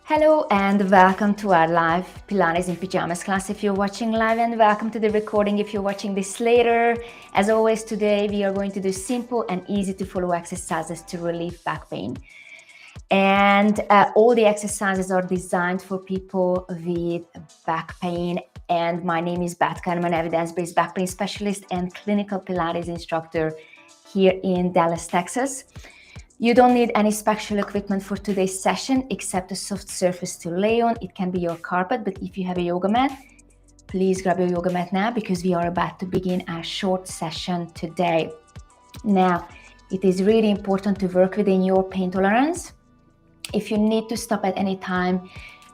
Hello and welcome to our live Pilates in Pajamas class if you're watching live, and welcome to the recording if you're watching this later. As always, today we are going to do simple and easy to follow exercises to relieve back pain. And all the exercises are designed for people with back pain. And my name is Batka. I'm an evidence-based back pain specialist and clinical Pilates instructor here in Dallas, Texas. You don't need any special equipment for today's session except a soft surface to lay on. It can be your carpet, but if you have a yoga mat, please grab your yoga mat now because we are about to begin our short session today. Now, it is really important to work within your pain tolerance. If you need to stop at any time,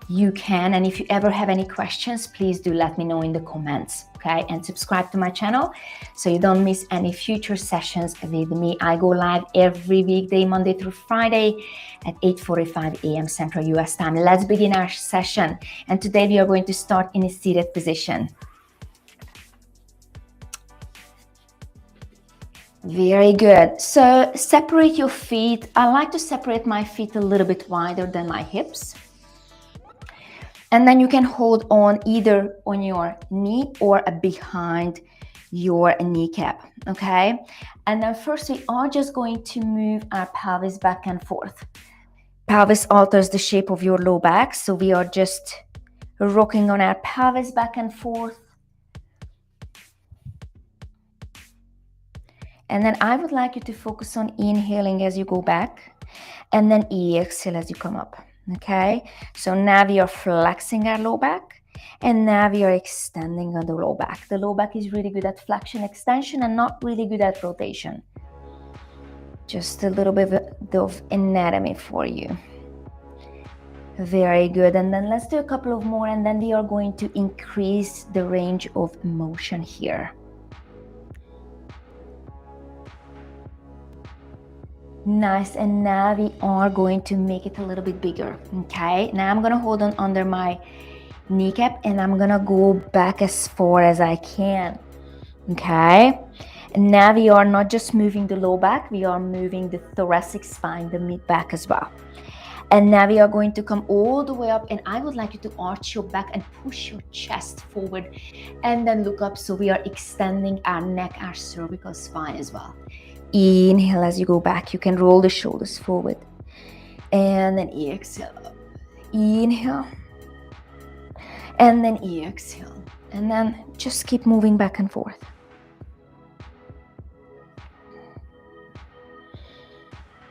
you can. And if you ever have any questions, please do let me know in the comments, okay? And subscribe to my channel so you don't miss any future sessions with me. I go live every weekday, Monday through Friday at 8:45 a.m. Central US time. Let's begin our session. And today we are going to start in a seated position. Very good. So separate your feet. I like to separate my feet a little bit wider than my hips. And then you can hold on either on your knee or behind your kneecap, okay? And then first we are just going to move our pelvis back and forth. Pelvis alters the shape of your low back, so we are just rocking on our pelvis back and forth. And then I would like you to focus on inhaling as you go back and then exhale as you come up. Okay, so now we are flexing our low back and now we are extending on the low back. The low back is really good at flexion, extension, and not really good at rotation. Just a little bit of anatomy for you. Very good. And then let's do a couple of more and then we are going to increase the range of motion here. Nice, and now we are going to make it a little bit bigger, okay? Now I'm gonna hold on under my kneecap and I'm gonna go back as far as I can, okay? And now we are not just moving the low back, we are moving the thoracic spine, the mid back as well. And now we are going to come all the way up and I would like you to arch your back and push your chest forward and then look up, so we are extending our neck, our cervical spine as well. Inhale as you go back. You can roll the shoulders forward. And then exhale. Inhale. And then exhale. And then just keep moving back and forth.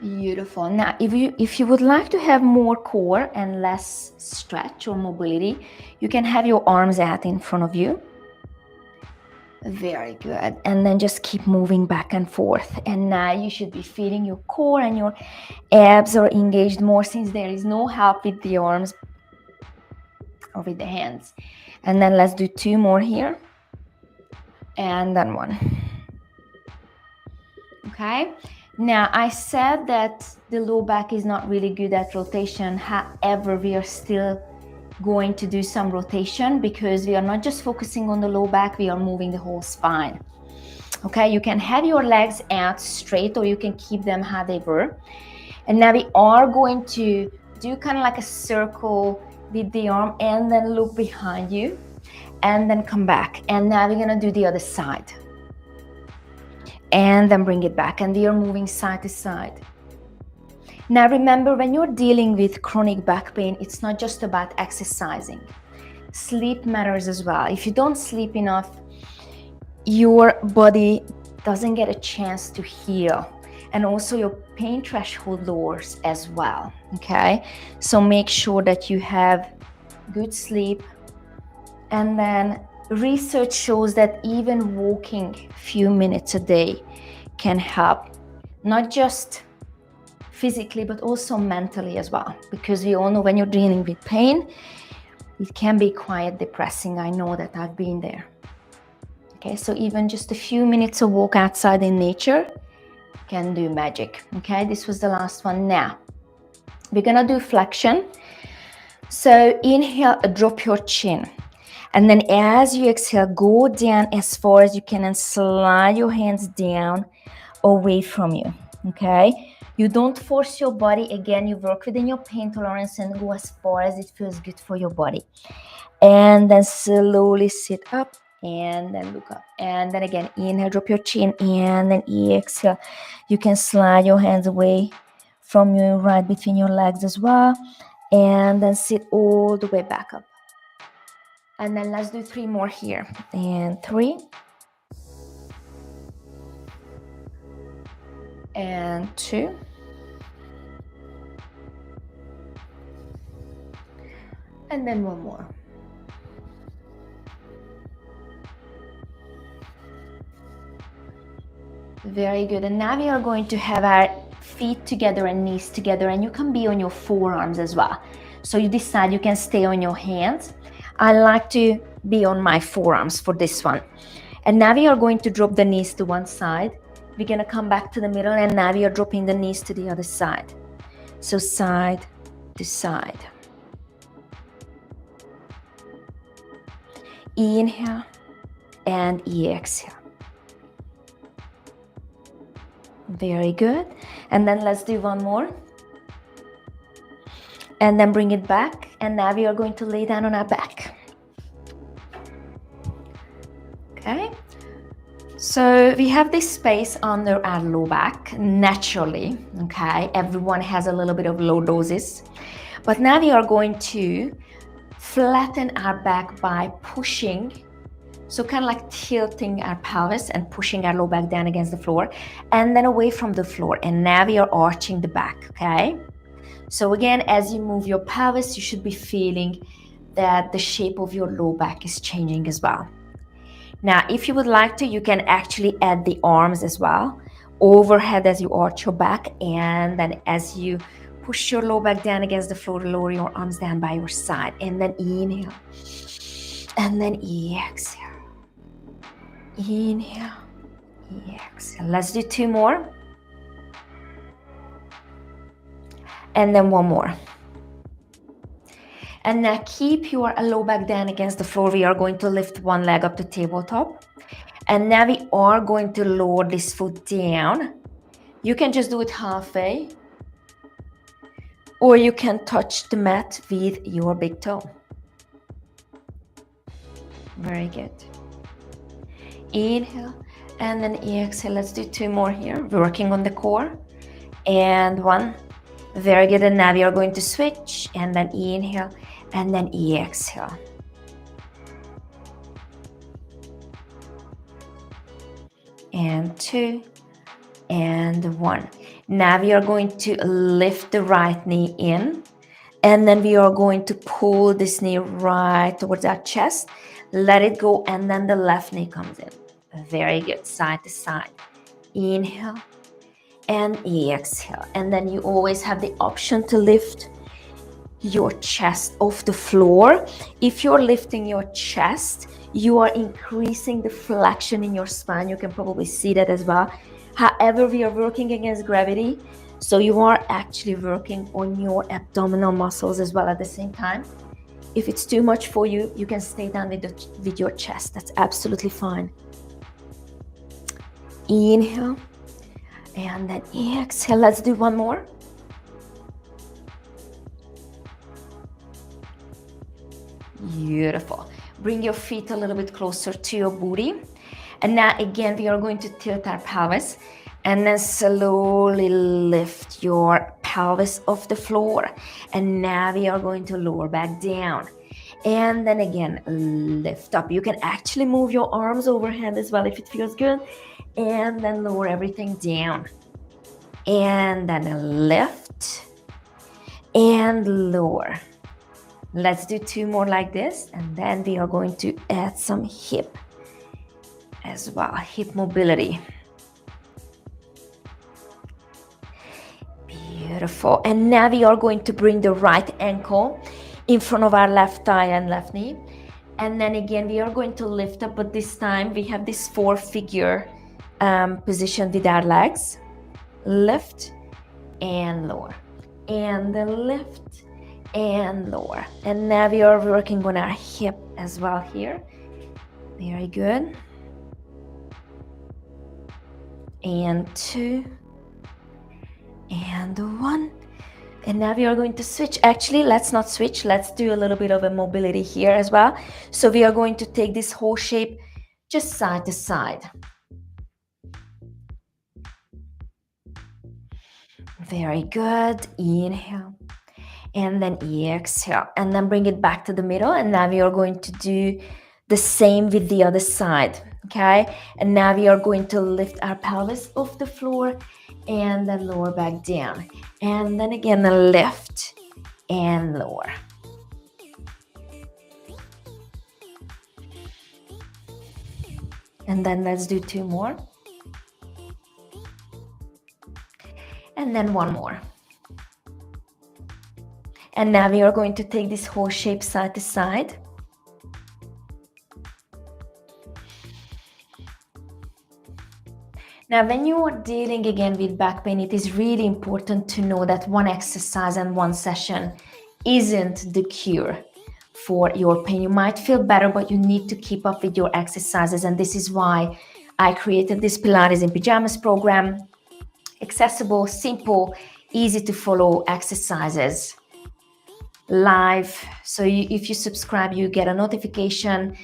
Beautiful. Now, if you would like to have more core and less stretch or mobility, you can have your arms out in front of you. Very good. And then just keep moving back and forth. And now you should be feeling your core and your abs are engaged more since there is no help with the arms or with the hands. And then let's do two more here. And then one. Okay. Now I said that the low back is not really good at rotation. However, we are still going to do some rotation because we are not just focusing on the low back, we are moving the whole spine. Okay, you can have your legs out straight or you can keep them how they were. And now we are going to do kind of like a circle with the arm and then look behind you and then come back. And now we're gonna do the other side. And then bring it back and we are moving side to side. Now remember, when you're dealing with chronic back pain, it's not just about exercising. Sleep matters as well. If you don't sleep enough, your body doesn't get a chance to heal. And also your pain threshold lowers as well, okay? So make sure that you have good sleep. And then research shows that even walking a few minutes a day can help, not just physically, but also mentally as well. Because we all know when you're dealing with pain, it can be quite depressing. I know that I've been there. Okay, so even just a few minutes of walk outside in nature can do magic. Okay, this was the last one. Now, we're gonna do flexion. So inhale, drop your chin. And then as you exhale, go down as far as you can and slide your hands down away from you. Okay, You don't force your body. Again, you work within your pain tolerance and go as far as it feels good for your body. And then slowly sit up and then look up. And then again, inhale, drop your chin, and then exhale. You can slide your hands away from you, right between your legs as well. And then sit all the way back up. And then let's do 3 more here. And 3. And 2. And then 1 more. Very good. And now we are going to have our feet together and knees together, and you can be on your forearms as well. So you decide you can stay on your hands. I like to be on my forearms for this one. And now we are going to drop the knees to one side. We're going to come back to the middle, and now we are dropping the knees to the other side. So side to side. Inhale and exhale. Very good. And then let's do 1 more. And then bring it back. And now we are going to lay down on our back. Okay. So we have this space under our low back naturally. Okay. Everyone has a little bit of lordosis. But now we are going to flatten our back by pushing. So kind of like tilting our pelvis and pushing our low back down against the floor and then away from the floor. And now we are arching the back, okay? So again, as you move your pelvis, you should be feeling that the shape of your low back is changing as well. Now, if you would like to, you can actually add the arms as well, overhead as you arch your back, and then as you push your low back down against the floor, lower your arms down by your side, and then inhale, and then exhale. Inhale, exhale. Let's do 2 more. And then 1 more. And now keep your low back down against the floor. We are going to lift one leg up to tabletop. And now we are going to lower this foot down. You can just do it halfway. Or you can touch the mat with your big toe. Very good. Inhale and then exhale. Let's do 2 more here, working on the core. And 1. Very good. And now we are going to switch and then inhale and then exhale. And 2 and 1. Now we are going to lift the right knee in, and then we are going to pull this knee right towards our chest. Let it go, and then the left knee comes in. Very good. Side to side. Inhale and exhale. And then you always have the option to lift your chest off the floor. If you're lifting your chest, you are increasing the flexion in your spine. You can probably see that as well. However, we are working against gravity, so you are actually working on your abdominal muscles as well at the same time. If it's too much for you, you can stay down with your chest. That's absolutely fine. Inhale and then exhale. Let's do 1 more. Beautiful. Bring your feet a little bit closer to your booty. And now again, we are going to tilt our pelvis and then slowly lift your pelvis off the floor. And now we are going to lower back down. And then again, lift up. You can actually move your arms overhead as well if it feels good. And then lower everything down. And then lift and lower. Let's do 2 more like this. And then we are going to add some hip as well, hip mobility. Beautiful. And now we are going to bring the right ankle in front of our left thigh and left knee. And then again, we are going to lift up, but this time we have this 4-figure position with our legs. Lift and lower. And then lift and lower. And now we are working on our hip as well here. Very good. And 2 and 1. And now we are going to switch. Actually, let's not switch. Let's do a little bit of a mobility here as well. So we are going to take this whole shape just side to side. Very good. Inhale. And then exhale. And then bring it back to the middle. And now we are going to do the same with the other side. Okay? And now we are going to lift our pelvis off the floor and then lower back down. And then again, lift and lower. And then let's do 2 more. And then 1 more. And now we are going to take this whole shape side to side. Now, when you are dealing again with back pain, it is really important to know that one exercise and one session isn't the cure for your pain. You might feel better, but you need to keep up with your exercises. And this is why I created this Pilates in Pajamas program. Accessible, simple, easy to follow exercises live. So if you subscribe, you get a notification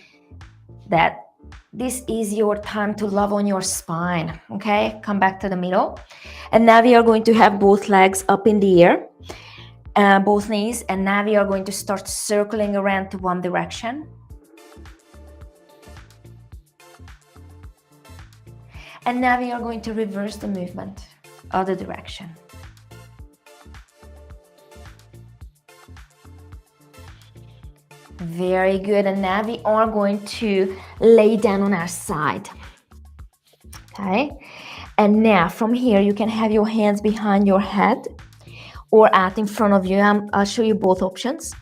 that this is your time to love on your spine. Okay, come back to the middle. And now we are going to have both legs up in the air, both knees. And now we are going to start circling around to one direction. And now we are going to reverse the movement, other direction. Very good. And now we are going to lay down on our side. Okay. And now from here, you can have your hands behind your head or out in front of you. I'll show you both options.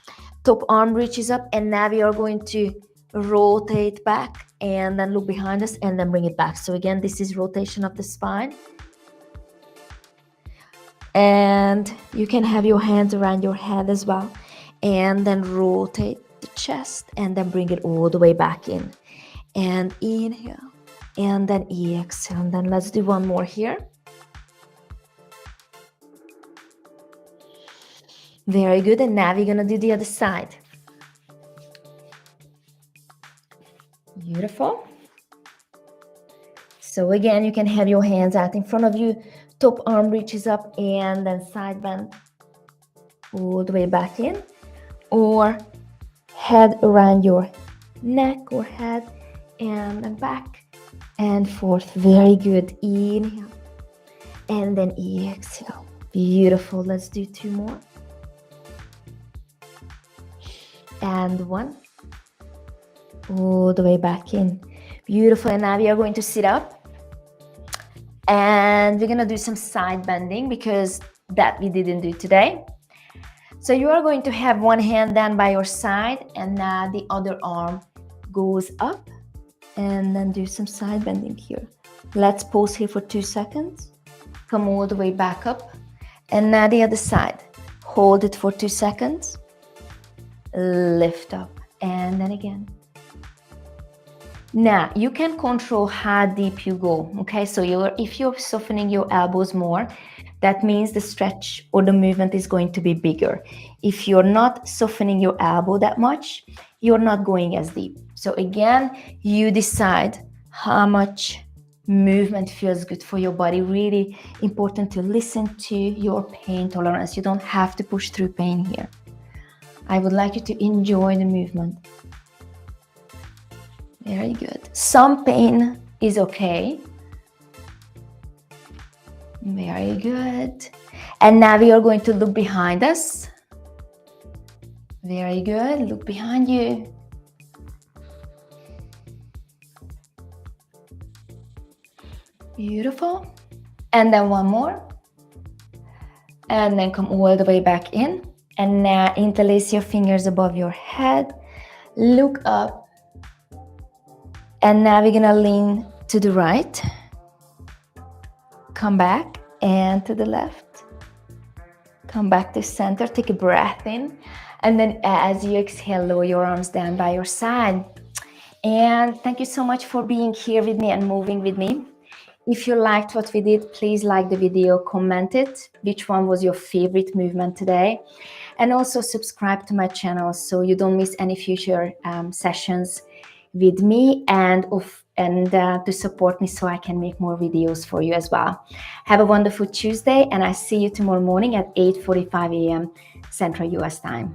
Top arm reaches up, and now we are going to rotate back and then look behind us and then bring it back. So again, this is rotation of the spine. And you can have your hands around your head as well. And then rotate the chest and then bring it all the way back in. And inhale. And then exhale. And then let's do one more here. Very good. And now we're going to do the other side. Beautiful. So again, you can have your hands out in front of you. Top arm reaches up and then side bend all the way back in. Or head around your neck or head and then back and forth. Very good. Inhale and then exhale. Beautiful. Let's do 2 more. And 1. All the way back in. Beautiful. And now we are going to sit up. And we're going to do some side bending because that we didn't do today. So you are going to have one hand down by your side and now the other arm goes up and then do some side bending here. Let's pause here for 2 seconds. Come all the way back up and now the other side. Hold it for 2 seconds. Lift up and then again. Now you can control how deep you go. Okay, so if you're softening your elbows more, that means the stretch or the movement is going to be bigger. If you're not softening your elbow that much, you're not going as deep. So again, you decide how much movement feels good for your body. Really important to listen to your pain tolerance. You don't have to push through pain here. I would like you to enjoy the movement. Very good. Some pain is okay. Very good. And now we are going to look behind us. Very good. Look behind you. Beautiful. And then one more. And then come all the way back in. And now interlace your fingers above your head. Look up. And now we're going to lean to the right. Come back and to the left. Come back to center. Take a breath in. And then as you exhale, lower your arms down by your side. And thank you so much for being here with me and moving with me. If you liked what we did, please like the video, comment it, which one was your favorite movement today, and also subscribe to my channel so you don't miss any future sessions with me, and to support me so I can make more videos for you as well. Have a wonderful Tuesday, and I see you tomorrow morning at 8:45 a.m. Central US time.